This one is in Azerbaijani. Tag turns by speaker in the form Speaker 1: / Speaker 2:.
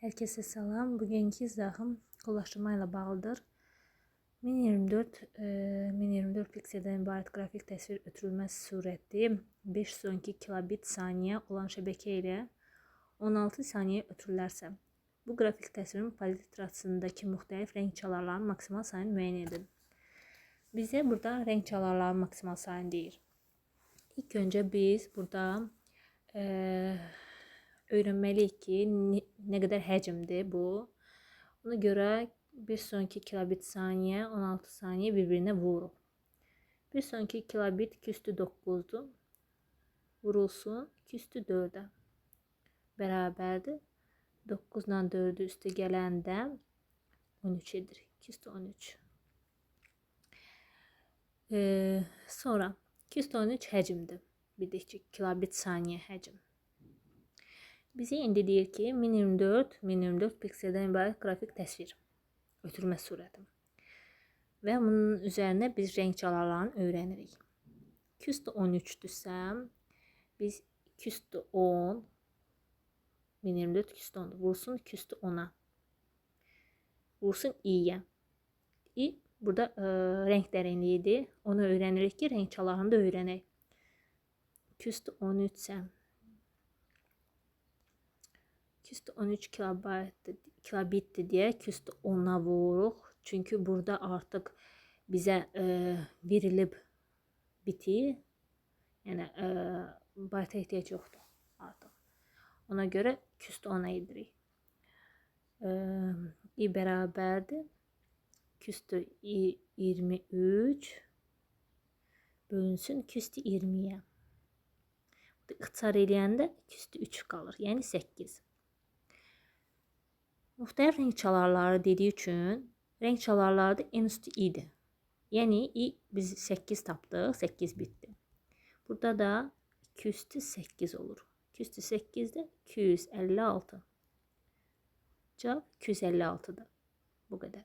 Speaker 1: Herkese salam. Bugünkü izahım qollaşdırma ilə bağlıdır. 1024 pikseldən ibarət qrafik təsvir ötürülməz surəti 512 kilobit saniyə olan şəbəkə ilə 16 saniyə ötürülərsə, bu qrafik təsvirin palitrasındakı müxtəlif rəng çalarların maksimal sayını müəyyən edin. Bizə burada rəng çalarların maksimal sayını deyir. İlk öncə biz burada öyrənməliyik ki, nə qədər həcmdir bu. Ona görə bir sonraki kilobit saniyə, 16 saniyə bir-birinə vururuq. Bir sonraki kilobit 2/9'dur. Vurulsun 2/4'ə. Bərabərdir. 9 ilə 4'ü üstə gələndə 13 edir. 2/13. Sonra 2/13 həcmdir. Bildik ki, kilobit saniyə həcm. Bize indi deyir ki, 1024 pikseldən ibarət qrafik təsvir ötürmə surəti. Və bunun üzərinə biz rəng çalarlarını öyrənirik. 2/13'dürsə, biz 2/10, 1024 2/10'dur. Vursun 2/10'a. Vursun i'yə. I burada rəng dərinliyidir. Onu öyrənirik ki, rəng çalarını da öyrənək. 2/13 isə 2/13 kilobitdir deyə 2/10'a vururuq. Çünki burada artıq bizə verilib bitir. Yəni bayta ehtiyac yoxdur artıq. Ona görə 2/10'a edirik. I bərabərdir 2/23 bölünsün 2/20'yə. İxtisar eləyəndə 2/3 qalır. Yəni 8. Müxtəlif rəng çalarları dediyi üçün rəng çalarları da n üstü i'dir. Yəni i biz 8 tapdıq, 8 bitdi. Burada da 2/8 olur. 2/8'də 256. Cavab 256'dır. Bu qədər.